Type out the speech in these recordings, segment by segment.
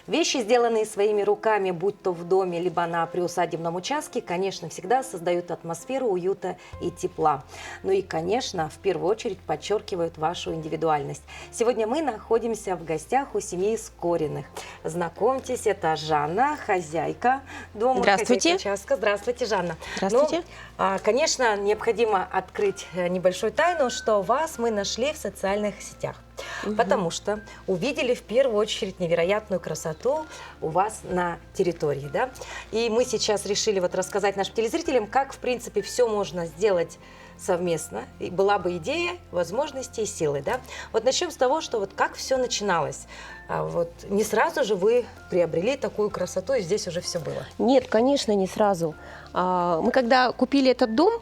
Вещи, сделанные своими руками, будь то в доме, либо на приусадебном участке, конечно, всегда создают атмосферу уюта и тепла. Ну и, конечно, в первую очередь подчеркивают вашу индивидуальность. Сегодня мы находимся в гостях у семьи Скориных. Знакомьтесь, это Жанна, хозяйка дома, Здравствуйте. хозяйка участка. Здравствуйте, Жанна. Здравствуйте. Ну, конечно, необходимо открыть небольшую тайну, что вас мы нашли в социальных сетях. Потому что увидели в первую очередь невероятную красоту у вас на территории, да? И мы сейчас решили вот рассказать нашим телезрителям, как, в принципе, все можно сделать совместно. И была бы идея, возможности и силы, да? Вот начнем с того, что вот как все начиналось. Вот не сразу же вы приобрели такую красоту, и здесь уже все было. Нет, конечно, не сразу. Мы когда купили этот дом,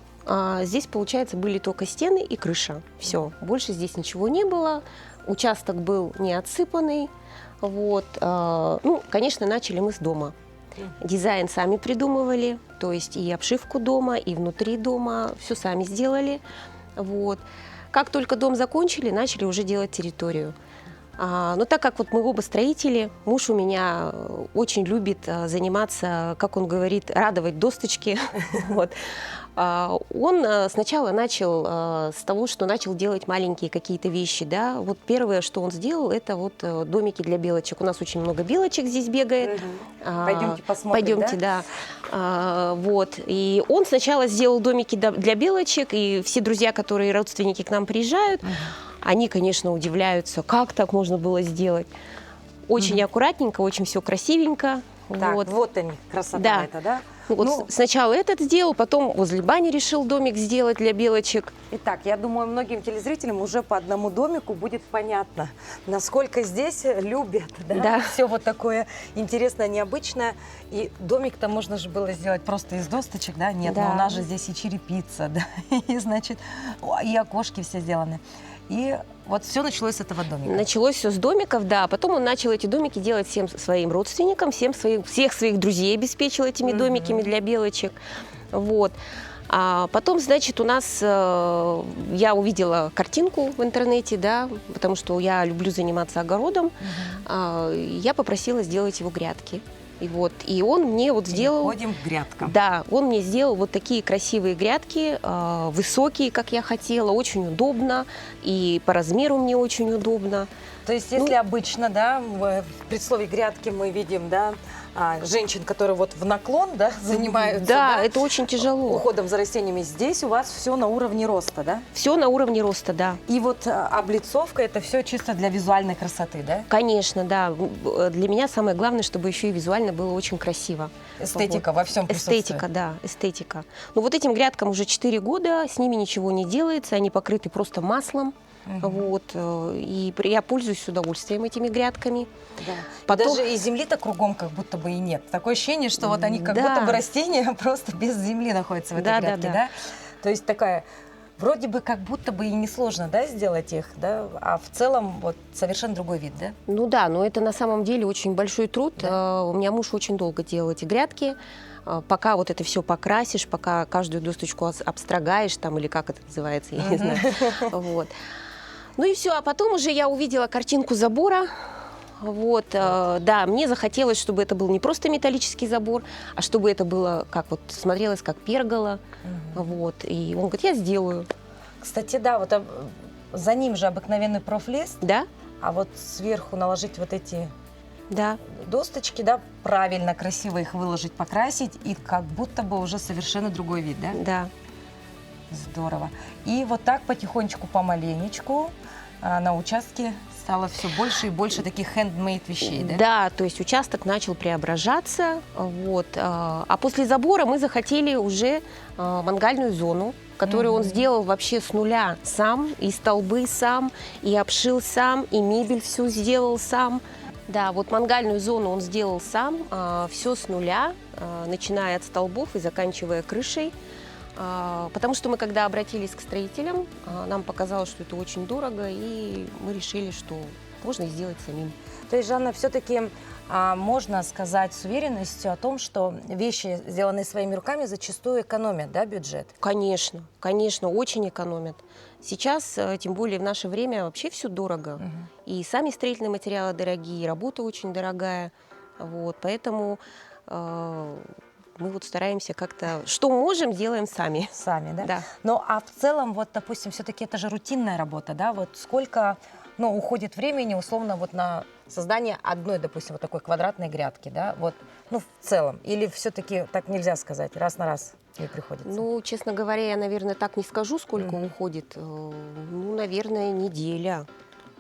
здесь, получается, были только стены и крыша. Все, больше здесь ничего не было. Участок был не отсыпанный. Вот. Ну, конечно, начали мы с дома. Дизайн сами придумывали, то есть и обшивку дома, и внутри дома, все сами сделали. Вот. Как только дом закончили, начали уже делать территорию. Но так как вот мы оба строители, муж у меня очень любит заниматься, как он говорит, радовать досточки. Вот. Он сначала начал с того, что начал делать маленькие какие-то вещи. Да? Вот первое, что он сделал, это вот домики для белочек. У нас очень много белочек здесь бегает. Пойдемте посмотрим. Пойдемте, да. Вот. И он сначала сделал домики для белочек, и все друзья, которые родственники к нам приезжают, они, конечно, удивляются, как так можно было сделать. Очень аккуратненько, очень все красивенько. Так, вот они, красота Да. это, да? Вот сначала этот сделал, потом возле бани решил домик сделать для белочек. Итак, я думаю, многим телезрителям уже по одному домику будет понятно, насколько здесь любят, Да. все вот такое интересное, необычное. И домик-то можно же было сделать просто из досточек, да? Нет, Да. но у нас же здесь и черепица, да, и, значит, и окошки все сделаны. И вот все началось с этого домика. Началось все с домиков, да. Потом он начал эти домики делать всем своим родственникам, всех своих друзей обеспечил этими домиками для белочек. Вот. А потом, значит, у нас, я увидела картинку в интернете, да, потому что я люблю заниматься огородом. Я попросила сделать его грядки. И он мне вот сделал... Переходим к грядкам. Да, он мне сделал вот такие красивые грядки, высокие, как я хотела, очень удобно, и по размеру мне очень удобно. То есть, если обычно, да, в предсловии грядки мы видим, да, женщин, которые вот в наклон, да, занимаются, Да, это очень тяжело. уходом за растениями, здесь у вас все на уровне роста, да? Все на уровне роста, да. И вот облицовка, это все чисто для визуальной красоты, да? Конечно, да. Для меня самое главное, чтобы еще и визуально было очень красиво. Эстетика во всем присутствует. Эстетика, да, эстетика. Но вот этим грядкам уже 4 года, с ними ничего не делается, они покрыты просто маслом. Вот, и я пользуюсь с удовольствием этими грядками. Да. Потом... Даже и земли-то кругом как будто бы и нет. Такое ощущение, что вот они как будто бы растения просто без земли находятся в этой грядке, да? То есть такая, вроде бы как будто бы и несложно, да, сделать их, да? А в целом вот совершенно другой вид, да? Ну да, но это на самом деле очень большой труд. Да. У меня муж очень долго делал эти грядки. Пока вот это все покрасишь, пока каждую досточку обстрогаешь, там, или как это называется, я не знаю. Вот. Ну и все, а потом уже я увидела картинку забора. Вот, да, мне захотелось, чтобы это был не просто металлический забор, а чтобы это было, как вот смотрелось, как пергола. Вот, и он говорит, я сделаю. Кстати, да, вот за ним же обыкновенный профлист, Да? а вот сверху наложить вот эти Да. досточки, да, правильно, красиво их выложить, покрасить, и как будто бы уже совершенно другой вид, да? Да. Здорово. И вот так потихонечку, помаленечку на участке стало все больше и больше таких handmade вещей, да? Да, то есть участок начал преображаться. Вот. А после забора мы захотели уже мангальную зону, которую он сделал вообще с нуля сам, и столбы сам, и обшил сам, и мебель всю сделал сам. Да, вот мангальную зону он сделал сам, все с нуля, начиная от столбов и заканчивая крышей. Потому что мы, когда обратились к строителям, нам показалось, что это очень дорого, и мы решили, что можно сделать самим. То есть, Жанна, все-таки можно сказать с уверенностью о том, что вещи, сделанные своими руками, зачастую экономят, да, бюджет? Конечно, конечно, очень экономят. Сейчас, тем более в наше время, вообще все дорого. И сами строительные материалы дорогие, и работа очень дорогая. Вот, поэтому мы вот стараемся как-то, что можем, делаем сами. Сами, да? Да. Ну, а в целом, вот, допустим, все-таки это же рутинная работа, да? Вот сколько, ну, уходит времени, условно, вот на создание одной, допустим, вот такой квадратной грядки, да? Вот, ну, в целом. Или все-таки так нельзя сказать, раз на раз ей приходится? Ну, честно говоря, я, наверное, так не скажу, сколько уходит. Ну, наверное, неделя.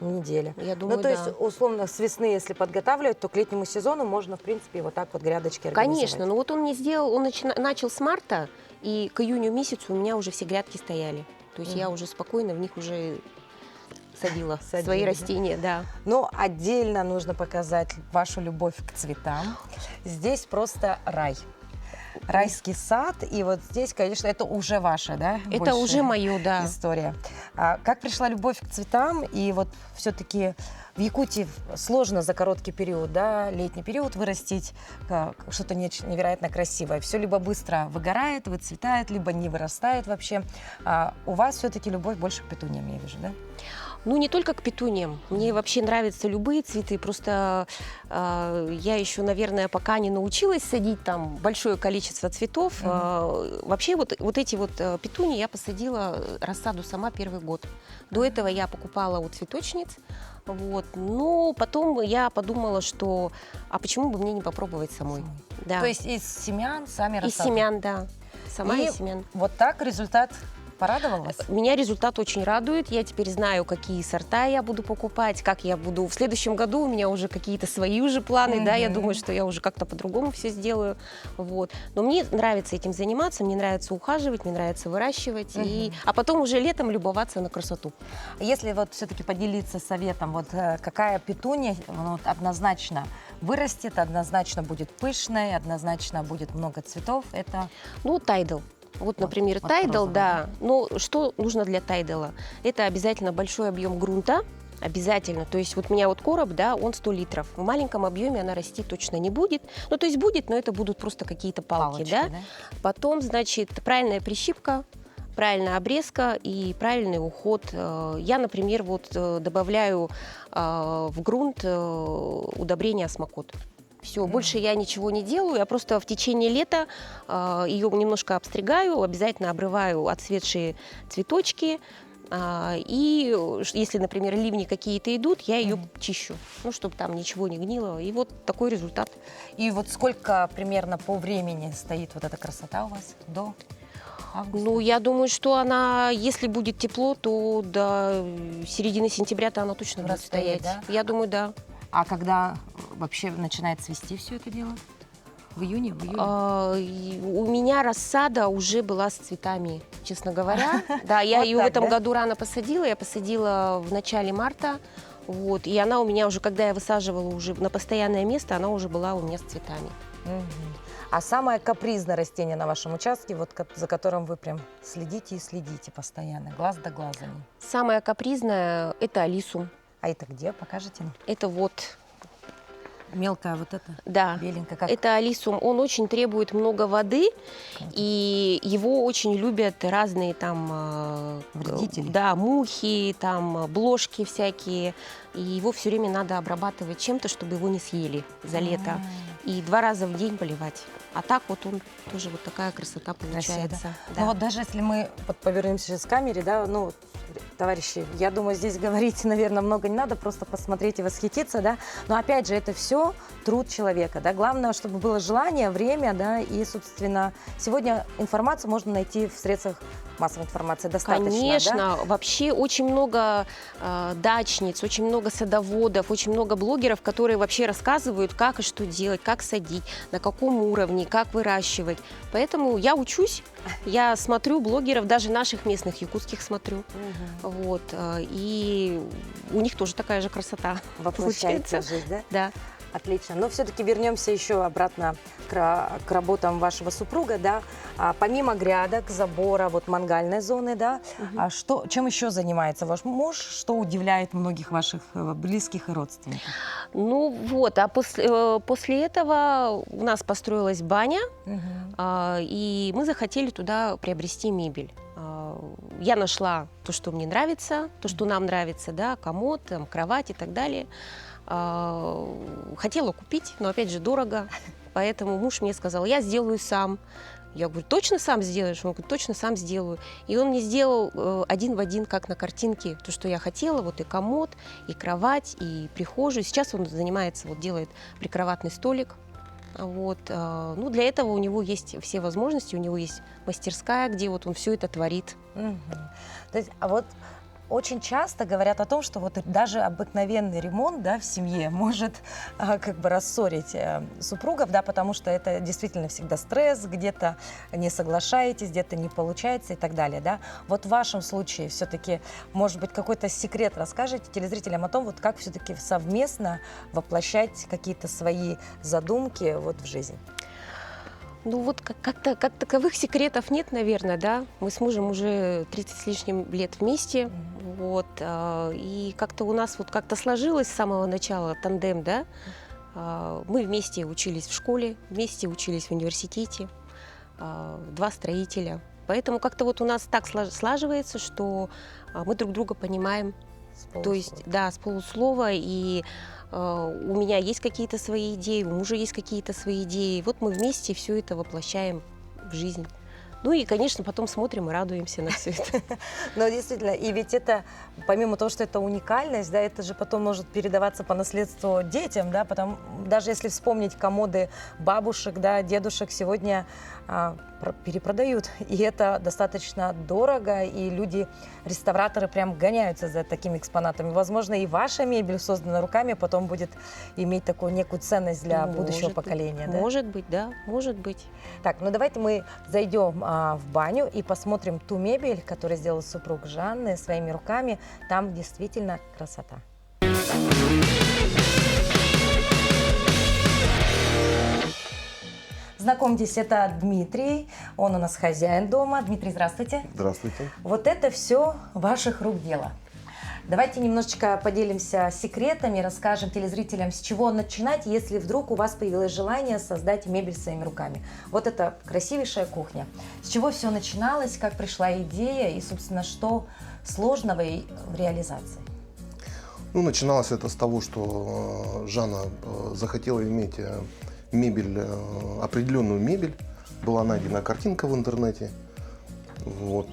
Неделя. Я думаю, Ну, то да. есть, условно, с весны, если подготавливать, то к летнему сезону можно, в принципе, вот так вот грядочки организовать. Конечно, но вот он мне сделал, он начал с марта, и к июню месяцу у меня уже все грядки стояли. То есть я уже спокойно в них уже садила Садили, свои да? растения, да. Но отдельно нужно показать вашу любовь к цветам. Здесь просто рай. Райский сад, и вот здесь, конечно, это уже ваша, да? Это больше уже мое, да. история. А как пришла любовь к цветам, и вот все-таки в Якутии сложно за короткий период, да, летний период вырастить что-то невероятно красивое. Все либо быстро выгорает, выцветает, либо не вырастает вообще. А у вас все-таки любовь больше к петуниям, я вижу, да? Ну, не только к петуниям. Мне вообще нравятся любые цветы. Просто я еще, наверное, пока не научилась садить там большое количество цветов. Вообще вот эти вот петунии я посадила рассаду сама первый год. До этого я покупала у цветочниц. Вот. Но потом я подумала, что а почему бы мне не попробовать самой? Да. То есть из семян сами из рассаду? семян, да. Сама И из семян. вот так результат порадовал вас? Меня результат очень радует. Я теперь знаю, какие сорта я буду покупать, как я буду. В следующем году у меня уже какие-то свои уже планы, да, я думаю, что я уже как-то по-другому все сделаю. Вот. Но мне нравится этим заниматься, мне нравится ухаживать, мне нравится выращивать, а потом уже летом любоваться на красоту. Если вот все-таки поделиться советом, вот какая петуния вот, однозначно вырастет, однозначно будет пышной, однозначно будет много цветов, это... Ну, тайдл. Вот, например, вот тайдл, розовый, да. Но что нужно для тайдала? Это обязательно большой объем грунта, обязательно. То есть вот у меня вот короб, да, он 100 литров. В маленьком объеме она расти точно не будет. Ну, то есть будет, но это будут просто какие-то палки, да? Потом, значит, правильная прищипка, правильная обрезка и правильный уход. Я, например, вот добавляю в грунт удобрение осмокот. Все, больше я ничего не делаю, я просто в течение лета ее немножко обстригаю, обязательно обрываю отцветшие цветочки, и если, например, ливни какие-то идут, я ее чищу, ну, чтобы там ничего не гнило, и вот такой результат. И вот сколько примерно по времени стоит вот эта красота у вас до августа? Ну, я думаю, что она, если будет тепло, то до середины сентября-то она точно будет стоять. Да? Я думаю, да. А когда вообще начинает цвести все это дело? В июне? В июле? У меня рассада уже была с цветами, честно говоря. Да, я Вот ее в так, этом да? году рано посадила. Я посадила в начале марта. Вот, и она у меня уже, когда я высаживала уже на постоянное место, она уже была у меня с цветами. А самое капризное растение на вашем участке, вот за которым вы прям следите и следите постоянно, глаз да глаза? Самое капризное – это алисум. А это где? Покажите. Это вот, Мелкая вот эта, да, беленькая. Как... это алисум. Он очень требует много воды, и его очень любят разные там Вредители. да, мухи, там блошки всякие. И его все время надо обрабатывать чем-то, чтобы его не съели за лето. И 2 раза в день поливать. А так вот он тоже вот такая красота получается. Красиво, Да. Ну вот даже если мы вот повернемся сейчас к камере, да, ну, товарищи, я думаю, здесь говорить, наверное, много не надо, просто посмотреть и восхититься, да. Но опять же, это все труд человека, да. Главное, чтобы было желание, время, да, и, собственно, сегодня информацию можно найти в средствах массовой информации достаточно, Конечно, да? вообще очень много дачниц, очень много садоводов, очень много блогеров, которые вообще рассказывают, как и что делать, как садить, на каком уровне, как выращивать. Поэтому я учусь, я смотрю блогеров, даже наших местных, якутских смотрю. Вот, и у них тоже такая же красота Воплощается получается. жизнь, да? Да. Отлично. Но все-таки вернемся еще обратно к работам вашего супруга, да. Помимо грядок, забора, вот мангальной зоны, да, чем еще занимается ваш муж, что удивляет многих ваших близких и родственников? Ну вот, а после этого у нас построилась баня, и мы захотели туда приобрести мебель. Я нашла то, что мне нравится, то, что нам нравится, да, комод, там, кровать и так далее. Хотела купить, но опять же дорого. Поэтому муж мне сказал, я сделаю сам. Я говорю, точно сам сделаешь? Он говорит, точно сам сделаю. И он мне сделал один в один, как на картинке, то, что я хотела. Вот и комод, и кровать, и прихожую. Сейчас он занимается, вот делает прикроватный столик. Вот. Ну, для этого у него есть все возможности, у него есть мастерская, где вот он все это творит. Мгм. То есть, а вот очень часто говорят о том, что вот даже обыкновенный ремонт, да, в семье может как бы рассорить супругов, да, потому что это действительно всегда стресс, где-то не соглашаетесь, где-то не получается и так далее, да. Вот в вашем случае все-таки, может быть, какой-то секрет расскажете телезрителям о том, вот как все-таки совместно воплощать какие-то свои задумки вот в жизнь? Ну вот как-то как таковых секретов нет, наверное, да. Мы с мужем уже 30 с лишним лет вместе, вот, и как-то у нас вот как-то сложилось с самого начала тандем, да. Мы вместе учились в школе, вместе учились в университете, два строителя. Поэтому как-то вот у нас так слаживается, что мы друг друга понимаем, то есть, да, с полуслова, и у меня есть какие-то свои идеи, у мужа есть какие-то свои идеи. Вот мы вместе все это воплощаем в жизнь. Ну и, конечно, потом смотрим и радуемся на все это. Но действительно, и ведь это, помимо того, что это уникальность, да, это же потом может передаваться по наследству детям, да, потому, даже если вспомнить комоды бабушек, да, дедушек, сегодня перепродают, и это достаточно дорого, и люди, реставраторы прям гоняются за такими экспонатами. Возможно, и ваша мебель, созданная руками, потом будет иметь такую некую ценность для будущего поколения. Да? Может быть, да, может быть. Так, ну давайте мы зайдем в баню и посмотрим ту мебель, которую сделал супруг Жанны своими руками. Там действительно красота. Знакомьтесь, это Дмитрий, он у нас хозяин дома. Дмитрий, здравствуйте. Здравствуйте. Вот это все ваших рук дело. Давайте немножечко поделимся секретами, расскажем телезрителям, с чего начинать, если вдруг у вас появилось желание создать мебель своими руками. Вот это красивейшая кухня. С чего все начиналось, как пришла идея и, собственно, что сложного в реализации? Ну, начиналось это с того, что Жанна захотела иметь мебель, определенную мебель. Была найдена картинка в интернете. Вот.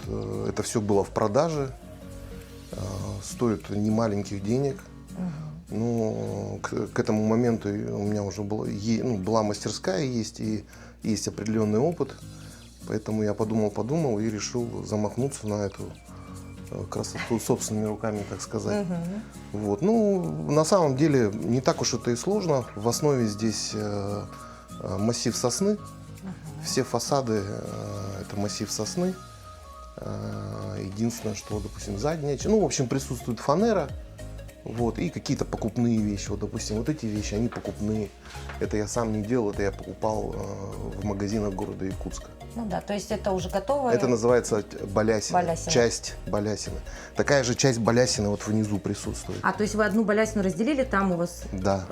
Это все было в продаже. Стоит немаленьких денег. Но к этому моменту у меня уже была мастерская, есть и есть определенный опыт. Поэтому я подумал и решил замахнуться на эту красоту собственными руками, так сказать. Вот. Ну, на самом деле не так уж это и сложно. В основе здесь массив сосны. Все фасады это массив сосны. Единственное, что, допустим, задняя, ну, в общем, присутствует фанера, вот, и какие-то покупные вещи. Вот, допустим, вот эти вещи, они покупные. Это я сам не делал, это я покупал в магазинах города Якутска. Ну да, то есть это уже готовое. Это называется балясина, часть балясины. Такая же часть балясины вот внизу присутствует. А, то есть вы одну балясину разделили, там у вас Да.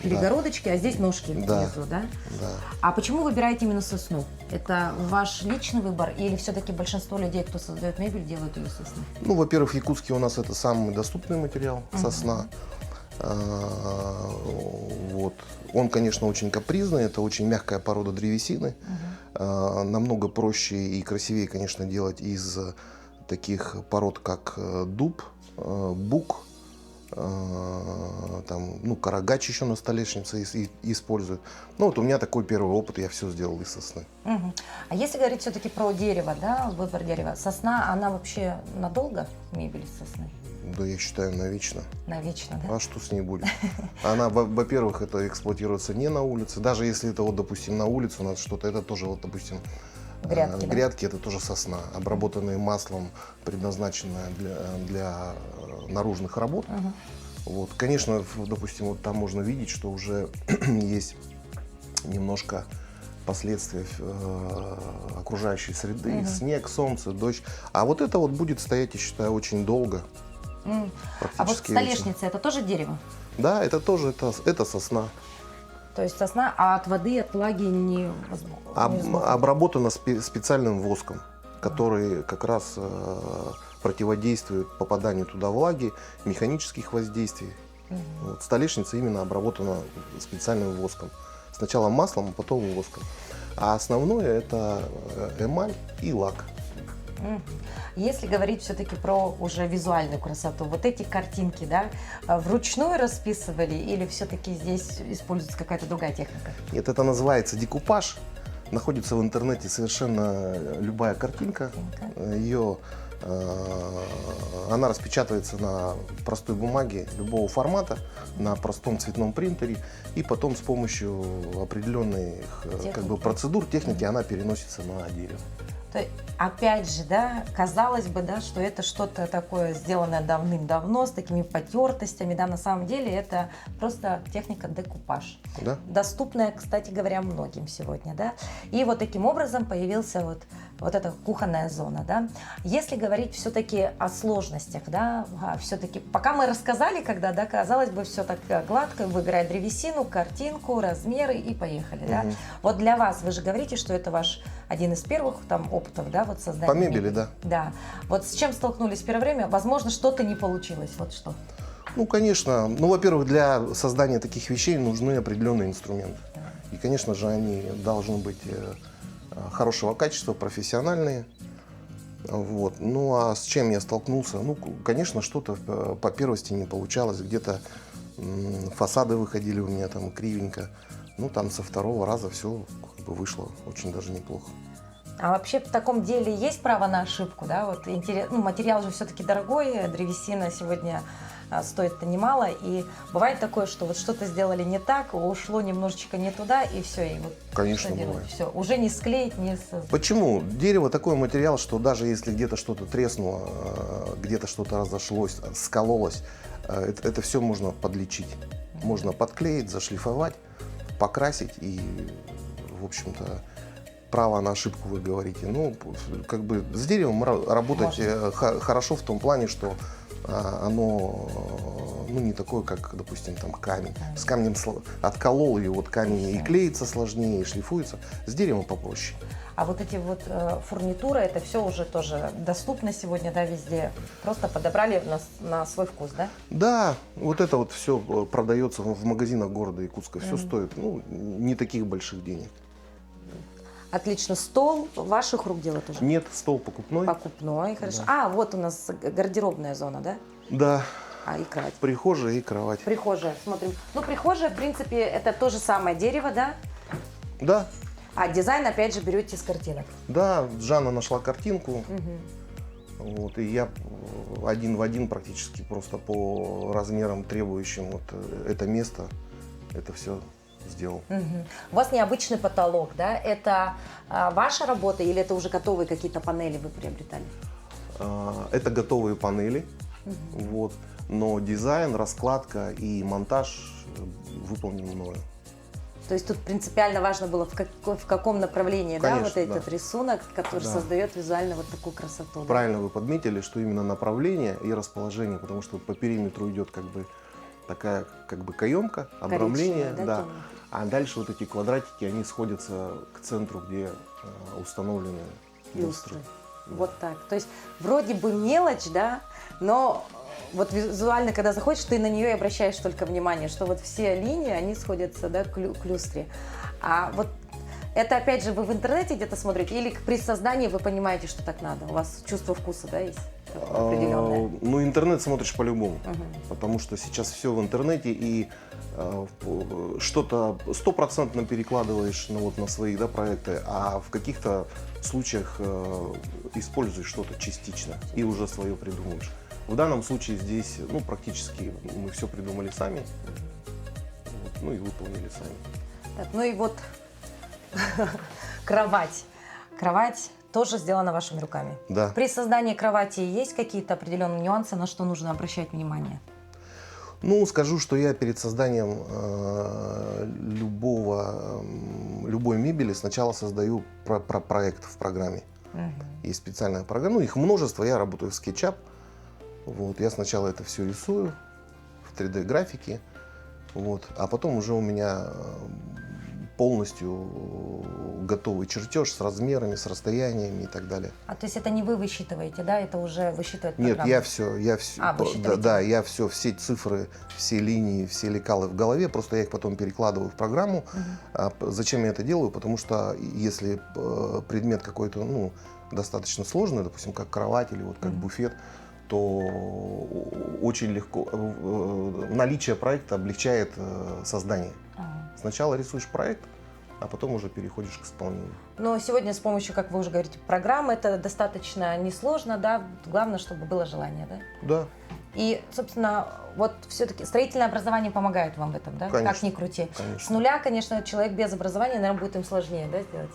перегородочки, а здесь ножки внизу, да? Да. А почему выбираете именно сосну? Это ваш личный выбор или все-таки большинство людей, кто создает мебель, делают ее сосны? Ну, во-первых, в Якутске у нас это самый доступный материал, сосна. Вот. Он, конечно, очень капризный, это очень мягкая порода древесины. Намного проще и красивее, конечно, делать из таких пород, как дуб, бук, там, ну, карагач еще на столешнице используют. Ну, вот у меня такой первый опыт, я все сделал из сосны. А если говорить все-таки про дерево, да, выбор дерева, сосна, она вообще надолго, мебель из сосны? Да, я считаю, навечно. Навечно, да? А что с ней будет? Она, во-первых, это эксплуатируется не на улице. Даже если это, вот, допустим, на улице у нас что-то, это тоже, вот, допустим, грядки, это тоже сосна, обработанные маслом, предназначенная для наружных работ. Вот. Конечно, допустим, вот там можно видеть, что уже есть немножко последствия окружающей среды, снег, солнце, дождь. А вот это вот будет стоять, я считаю, очень долго. А вот столешница, это тоже дерево? Да, это тоже это сосна. То есть сосна, а от воды, от влаги не обработана специальным воском, который как раз противодействует попаданию туда влаги, механических воздействий. Вот, столешница именно обработана специальным воском. Сначала маслом, а потом воском. А основное это эмаль и лак. Если говорить все-таки про уже визуальную красоту, вот эти картинки, да, вручную расписывали или все-таки здесь используется какая-то другая техника? Нет, это называется декупаж. Находится в интернете совершенно любая картинка. Она распечатывается на простой бумаге любого формата, на простом цветном принтере, и потом с помощью определенных процедур, техники, она переносится на дерево. То есть, опять же, да, казалось бы, да, что это что-то такое сделанное давным-давно, с такими потертостями, да, на самом деле это просто техника декупаж. Да? Доступная, кстати говоря, многим сегодня, да. И вот таким образом появился вот эта кухонная зона, да. Если говорить все-таки о сложностях, да, все-таки, пока мы рассказали, когда, да, казалось бы, все так гладко, выбирая древесину, картинку, размеры и поехали, да. Вот для вас, вы же говорите, что это ваш один из первых там опытов, да, вот создания По мебели, да. Да. Вот с чем столкнулись в первое время? Возможно, что-то не получилось, вот что. Ну, конечно. Ну, во-первых, для создания таких вещей нужны определенные инструменты. И, конечно же, они должны быть хорошего качества, профессиональные. Вот. Ну, а с чем я столкнулся? Ну, конечно, что-то по первости не получалось. Где-то фасады выходили у меня там кривенько. Ну, там со второго раза все вышло очень даже неплохо. А вообще в таком деле есть право на ошибку, да? Вот материал же все-таки дорогой, древесина сегодня стоит немало, и бывает такое, что вот что-то сделали не так, ушло немножечко не туда, и все, и вот конечно, что бывает. Все, уже не склеить, не... Почему? Дерево такой материал, что даже если где-то что-то треснуло, где-то что-то разошлось, скололось, это все можно подлечить. Можно подклеить, зашлифовать, покрасить и, в общем-то, право на ошибку вы говорите. Ну, как бы с деревом работать хорошо в том плане, что оно не такое, как, допустим, там камень. С камнем отколол, и вот камень и клеится сложнее, и шлифуется. С деревом попроще. А вот эти вот фурнитуры, это все уже тоже доступно сегодня, да, везде. Просто подобрали на свой вкус, да? Да, вот это вот все продается в магазинах города Якутска. Все стоит, не таких больших денег. Отлично. Стол ваших рук дело тоже? Нет, стол покупной. Покупной, хорошо. Да. А, вот у нас гардеробная зона, да? Да. И кровать. Прихожая и кровать. Прихожая, смотрим. Ну, прихожая, в принципе, это то же самое дерево, да? Да. А дизайн, опять же, берете с картинок. Да, Жанна нашла картинку. Вот, и я один в один практически просто по размерам, требующим вот это место, это все сделал. У вас необычный потолок, да? Это ваша работа или это уже готовые какие-то панели вы приобретали? Это готовые панели, вот, но дизайн, раскладка и монтаж выполнены мною. То есть тут принципиально важно было, в каком направлении, Конечно, да, вот этот рисунок, который создает визуально вот такую красоту. Правильно вы подметили, что именно направление и расположение, потому что по периметру идет как бы такая как бы каемка, обрамление, да. А дальше вот эти квадратики, они сходятся к центру, где установлены люстры. Вот так. То есть вроде бы мелочь, да, но вот визуально, когда заходишь, ты на нее и обращаешь только внимание, что вот все линии, они сходятся, да, к люстре. А вот это, опять же, вы в интернете где-то смотрите или при создании вы понимаете, что так надо? У вас чувство вкуса, да, есть определенное? Ну, интернет смотришь по-любому, потому что сейчас все в интернете, и что-то 100% перекладываешь на свои, да, проекты, а в каких-то случаях используешь что-то частично и уже свое придумываешь. В данном случае здесь, практически мы все придумали сами, вот, и выполнили сами. Так, ну и вот кровать. Кровать тоже сделана вашими руками. Да. При создании кровати есть какие-то определенные нюансы, на что нужно обращать внимание? Скажу, что я перед созданием любой мебели сначала создаю проект в программе. Есть специальная программа, их множество, я работаю в SketchUp. Вот, я сначала это все рисую в 3D-графике, вот, а потом уже у меня полностью готовый чертеж с размерами, с расстояниями и так далее. А то есть это не вы высчитываете, да? Это уже высчитывает Нет, программа? я все, вы считаете? да, я все цифры, все линии, все лекалы в голове, просто я их потом перекладываю в программу. А зачем я это делаю? Потому что если предмет какой-то, ну, достаточно сложный, допустим, как кровать или вот как буфет, то очень легко, наличие проекта облегчает создание. Сначала рисуешь проект, а потом уже переходишь к исполнению. Но сегодня с помощью, как вы уже говорите, программы это достаточно несложно, да? Главное, чтобы было желание, да? Да. И, собственно, вот все-таки строительное образование помогает вам в этом, да? Конечно, Как ни крути. конечно. С нуля, конечно, человек без образования, наверное, будет им сложнее, да, сделать?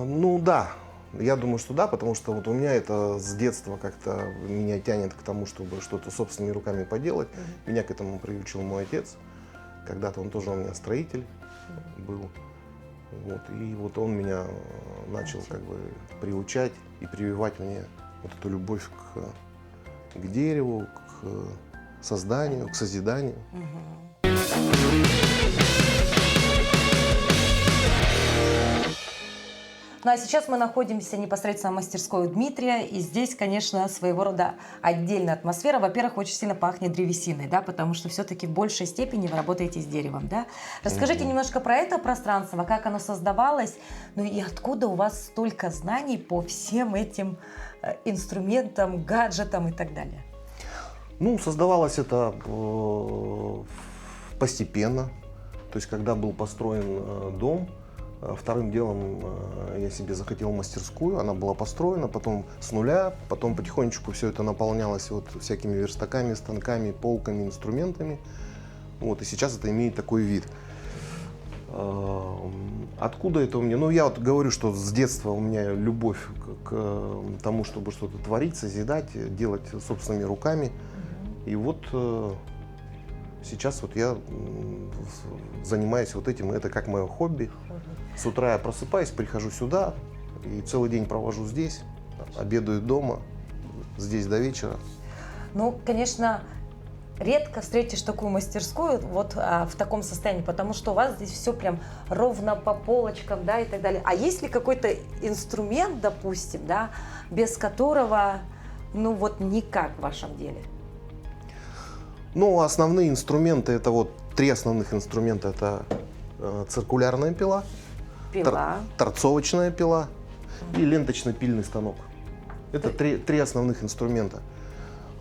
Ну да, я думаю, что да, потому что вот у меня это с детства как-то меня тянет к тому, чтобы что-то собственными руками поделать. Меня к этому приучил мой отец. Когда-то он тоже у меня строитель был. Вот, и вот он меня начал как бы приучать и прививать мне вот эту любовь к дереву, к созданию, к созиданию. Ну а сейчас мы находимся непосредственно в мастерской у Дмитрия, и здесь, конечно, своего рода отдельная атмосфера. Во-первых, очень сильно пахнет древесиной, да, потому что все-таки в большей степени вы работаете с деревом, да. Расскажите немножко про это пространство, как оно создавалось, ну и откуда у вас столько знаний по всем этим инструментам, гаджетам и так далее? Ну, создавалось это постепенно. То есть, когда был построен дом, вторым делом я себе захотел мастерскую, она была построена, потом с нуля, потом потихонечку все это наполнялось вот всякими верстаками, станками, полками, инструментами. Вот, и сейчас это имеет такой вид. Откуда это у меня? Ну, я вот говорю, что с детства у меня любовь к тому, чтобы что-то творить, созидать, делать собственными руками. И вот сейчас вот я занимаюсь вот этим, это как мое хобби. С утра я просыпаюсь, прихожу сюда и целый день провожу здесь, обедаю дома, здесь до вечера. Ну, конечно, редко встретишь такую мастерскую вот в таком состоянии, потому что у вас здесь все прям ровно по полочкам, да, и так далее. А есть ли какой-то инструмент, допустим, да, без которого, ну, вот никак в вашем деле? Ну, основные инструменты, это вот 3 основных инструмента, это циркулярная пила, Пила. торцовочная пила и ленточно-пильный станок. Это три основных инструмента.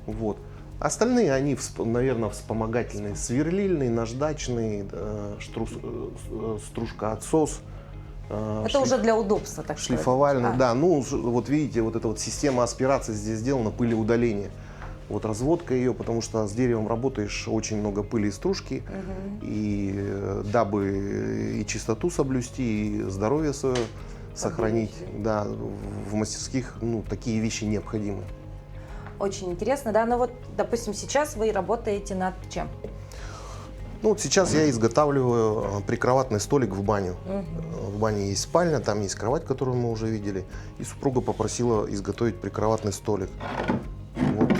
Вот. Остальные, они, наверное, вспомогательные. Сверлильный, наждачный, стружка-отсос. Это уже для удобства, так сказать. Шлифовальный, да. Ну, вот видите, вот эта вот система аспирации здесь сделана, пылеудаление. Вот разводка ее, потому что с деревом работаешь, очень много пыли и стружки, и дабы и чистоту соблюсти, и здоровье свое сохранить, да, в мастерских, ну, такие вещи необходимы. Очень интересно, да, но вот, допустим, сейчас вы работаете над чем? Ну, вот сейчас я изготавливаю прикроватный столик в баню. В бане есть спальня, там есть кровать, которую мы уже видели, и супруга попросила изготовить прикроватный столик. Вот,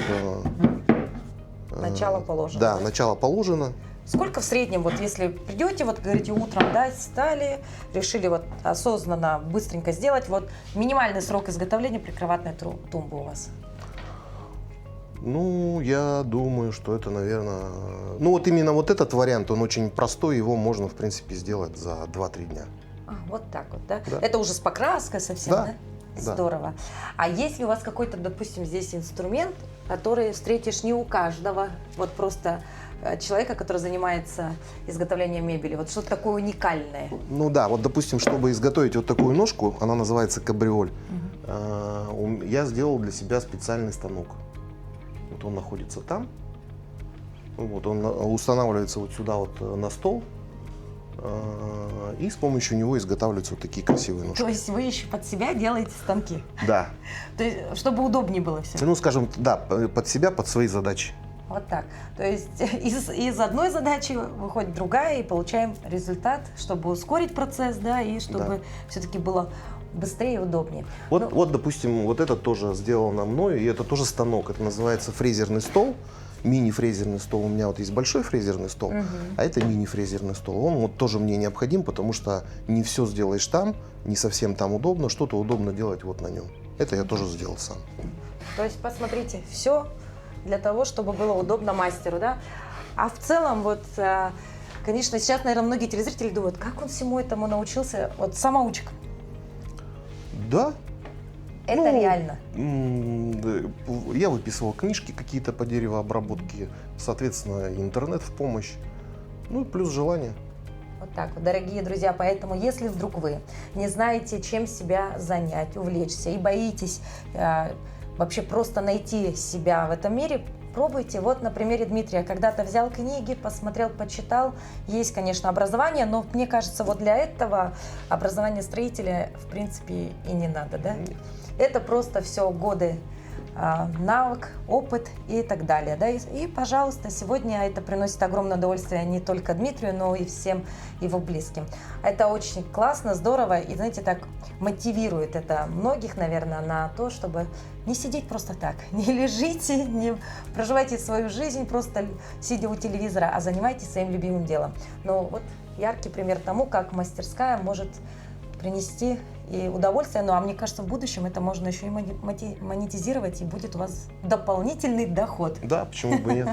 Начало положено. Да, начало положено. Сколько в среднем, вот если придете, вот говорите, утром, да, встали, решили вот осознанно, быстренько сделать, вот минимальный срок изготовления прикроватной тумбы у вас? Ну, я думаю, что это, наверное... Ну, вот именно вот этот вариант, он очень простой, его можно, в принципе, сделать за 2-3 дня. Вот так вот, да? Да. Это уже с покраской совсем, да? Да. Здорово. А есть ли у вас какой-то, допустим, здесь инструмент, который встретишь не у каждого, вот просто человека, который занимается изготовлением мебели, вот что-то такое уникальное? Ну да, вот, допустим, чтобы изготовить вот такую ножку, она называется кабриоль, я сделал для себя специальный станок. Вот он находится там, вот он устанавливается вот сюда вот на стол, и с помощью него изготавливаются вот такие красивые ножки. То есть вы еще под себя делаете станки? Да. То есть, чтобы удобнее было все? Ну, скажем, да, под себя, под свои задачи. Вот так. То есть из одной задачи выходит другая, и получаем результат, чтобы ускорить процесс, да, и чтобы все-таки было быстрее и удобнее. Вот, допустим, вот это тоже сделано мною, и это тоже станок. Это называется фрезерный стол. мини-фрезерный стол. У меня вот есть большой фрезерный стол, а это мини-фрезерный стол. Он вот тоже мне необходим, потому что не все сделаешь там, не совсем там удобно, что-то удобно делать вот на нем. Это я тоже сделал сам. То есть, посмотрите, все для того, чтобы было удобно мастеру, да? А в целом, вот, конечно, сейчас, наверное, многие телезрители думают, как он всему этому научился, вот самоучка. Да. Это реально. Я выписывал книжки какие-то по деревообработке, соответственно, интернет в помощь, ну и плюс желание. Вот так вот, дорогие друзья, поэтому если вдруг вы не знаете, чем себя занять, увлечься и боитесь вообще просто найти себя в этом мире, пробуйте. Вот на примере Дмитрия. Когда-то взял книги, посмотрел, почитал. Есть, конечно, образование, но мне кажется, вот для этого образование строителя, в принципе, и не надо, да? Это просто все годы, навык, опыт и так далее. Да? И, пожалуйста, сегодня это приносит огромное удовольствие не только Дмитрию, но и всем его близким. Это очень классно, здорово и, знаете, так мотивирует это многих, наверное, на то, чтобы не сидеть просто так, не лежите, не проживайте свою жизнь, просто сидя у телевизора, а занимайтесь своим любимым делом. Но вот яркий пример тому, как мастерская может принести и удовольствие, ну а мне кажется, в будущем это можно еще и монетизировать, и будет у вас дополнительный доход. Да, почему бы нет.